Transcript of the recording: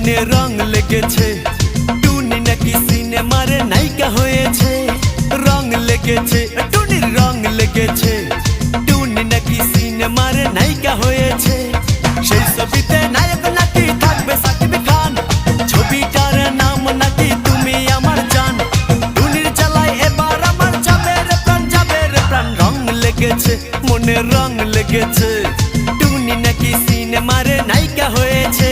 মনে রং লেগেছে, টুনি নাকি সিনেমারে নায়িকা হয়েছে। রং লেগেছে, টুনির রং লেগেছে, টুনি নাকি সিনেমারে নায়িকা হয়েছে। সেই ছবিতে নায়ক নাকি থাকবে সাকিব খান, ছবিটার নাম নাকি তুমি আমার জান। টুনির জ্বালায় এবার আমার যাবে রে প্রাণ, যাবে রে প্রাণ। রং লেগেছে, মনে রং লেগেছে, টুনি নাকি সিনেমারে নায়িকা হয়েছে।